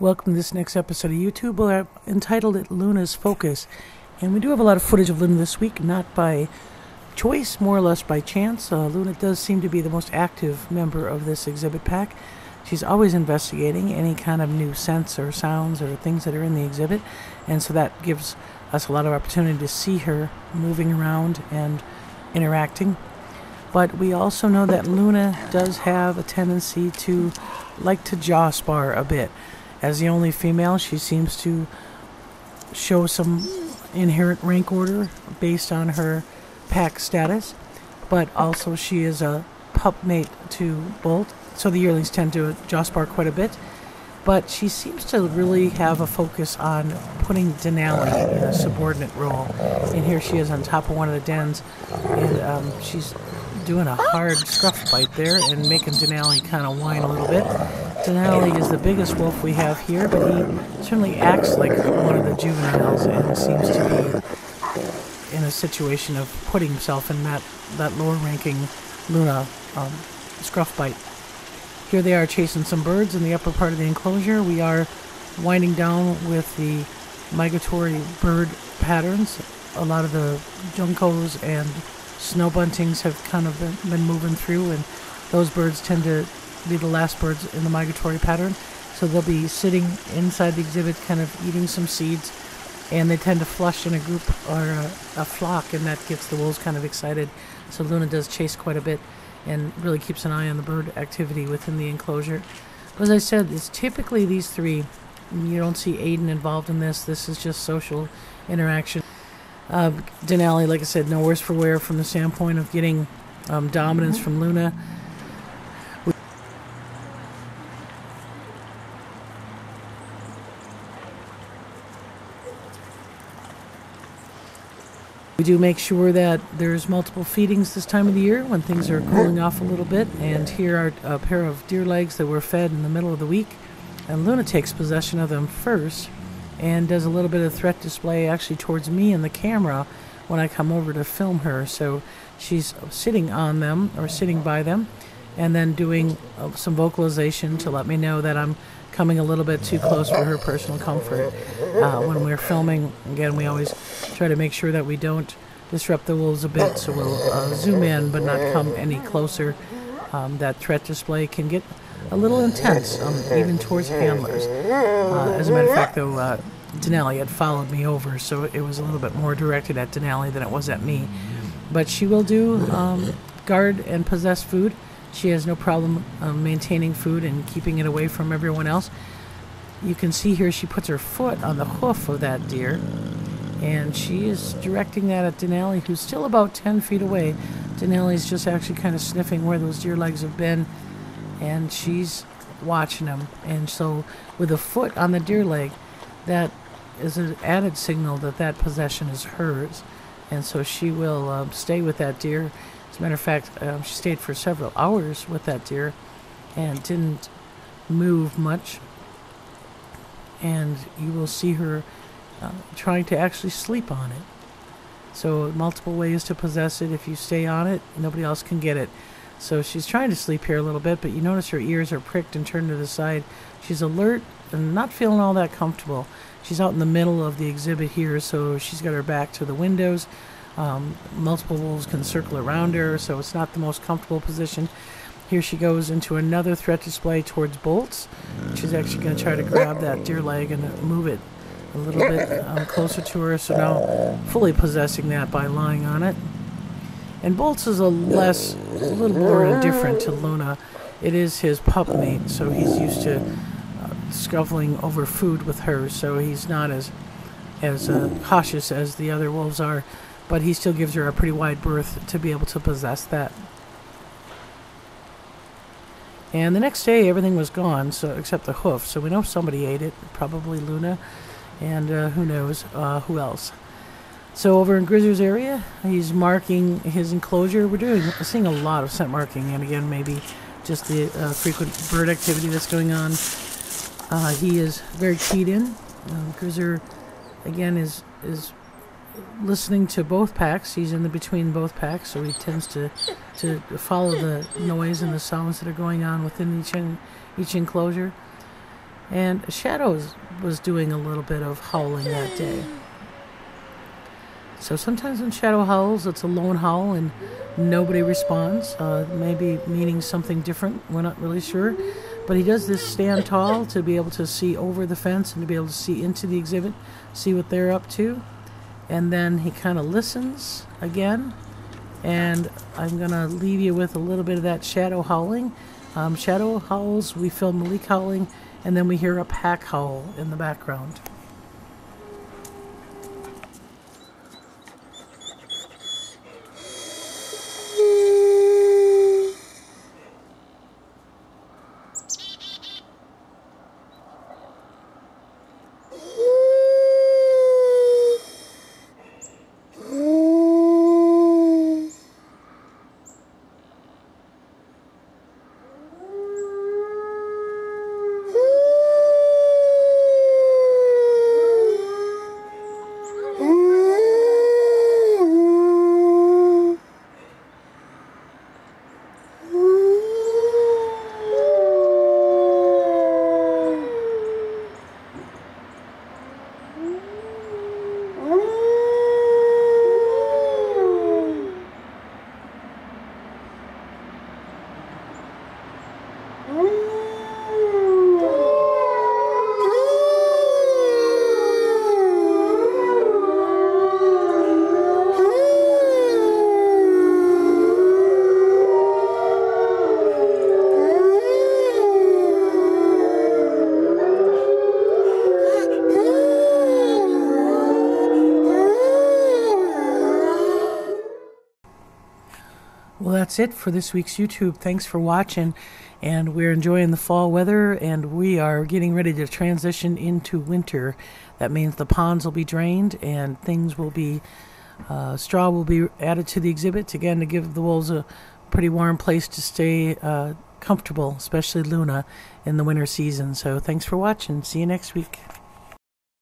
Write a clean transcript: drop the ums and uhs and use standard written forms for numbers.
Welcome to this next episode of YouTube. Well, I've entitled it Luna's Focus. And we do have a lot of footage of Luna this week, not by choice, more or less by chance. Luna does seem to be the most active member of this exhibit pack. She's always investigating any kind of new scents or sounds or things that are in the exhibit. And so that gives us a lot of opportunity to see her moving around and interacting. But we also know that Luna does have a tendency to like to jaw spar a bit. As the only female, she seems to show some inherent rank order based on her pack status, but also she is a pup mate to Bolt, so the yearlings tend to jaw spar quite a bit. But she seems to really have a focus on putting Denali in a subordinate role. And here she is on top of one of the dens, and she's doing a hard scruff bite there and making Denali kind of whine a little bit. Denali is the biggest wolf we have here, but he certainly acts like one of the juveniles and seems to be in a situation of putting himself in that lower-ranking Luna scruff bite. Here they are chasing some birds in the upper part of the enclosure. We are winding down with the migratory bird patterns. A lot of the juncos and snow buntings have kind of been moving through, and those birds tend to be the last birds in the migratory pattern. So they'll be sitting inside the exhibit kind of eating some seeds, and they tend to flush in a group or a flock, and that gets the wolves kind of excited. So Luna does chase quite a bit and really keeps an eye on the bird activity within the enclosure. But as I said, it's typically these three. You don't see Aiden involved in this. This is just social interaction. Denali, like I said, no worse for wear from the standpoint of getting dominance from Luna. We do make sure that there's multiple feedings this time of the year when things are cooling off a little bit. And here are a pair of deer legs that were fed in the middle of the week. And Luna takes possession of them first and does a little bit of threat display actually towards me and the camera when I come over to film her. So she's sitting on them or sitting by them and then doing some vocalization to let me know that I'm coming a little bit too close for her personal comfort. When we're filming, again, we always try to make sure that we don't disrupt the wolves a bit, so we'll zoom in but not come any closer. That threat display can get a little intense, even towards handlers. As a matter of fact, though, Denali had followed me over, so it was a little bit more directed at Denali than it was at me. But she will do guard and possess food. She has no problem maintaining food and keeping it away from everyone else. You can see here she puts her foot on the hoof of that deer, and she is directing that at Denali, who's still about 10 feet away. Denali's just actually kind of sniffing where those deer legs have been, and she's watching them. And so with a foot on the deer leg, that is an added signal that that possession is hers. And so she will stay with that deer. As a matter of fact, she stayed for several hours with that deer and didn't move much. And you will see her trying to actually sleep on it. So multiple ways to possess it. If you stay on it, nobody else can get it. So she's trying to sleep here a little bit, but you notice her ears are pricked and turned to the side. She's alert and not feeling all that comfortable. She's out in the middle of the exhibit here, so she's got her back to the windows. Multiple wolves can circle around her, so it's not the most comfortable position. Here she goes into another threat display towards Bolts. She's actually going to try to grab that deer leg and move it a little bit closer to her, so now fully possessing that by lying on it. And Bolts is a little more indifferent to Luna. It is his pup mate, so he's used to scuffling over food with her, so he's not as cautious as the other wolves are, but he still gives her a pretty wide berth to be able to possess that. And the next day, everything was gone, so except the hoof, so we know somebody ate it, probably Luna, and who knows who else. So over in Grizzer's area, he's marking his enclosure. We're seeing a lot of scent marking, and again, maybe just the frequent bird activity that's going on. He is very keyed in. Grizzer, again, is listening to both packs. He's in between both packs, so he tends to follow the noise and the sounds that are going on within each enclosure. And Shadow was doing a little bit of howling that day. So sometimes when Shadow howls, it's a lone howl and nobody responds, maybe meaning something different. We're not really sure. But he does this stand tall to be able to see over the fence and to be able to see into the exhibit, see what they're up to. And then he kind of listens again. And I'm going to leave you with a little bit of that Shadow howling. Shadow howls, we film Malik howling, and then we hear a pack howl in the background. Well, that's it for this week's YouTube. Thanks for watching, and we're enjoying the fall weather, and we are getting ready to transition into winter. That means the ponds will be drained, and things will be, straw will be added to the exhibit, again, to give the wolves a pretty warm place to stay comfortable, especially Luna, in the winter season. So thanks for watching. See you next week.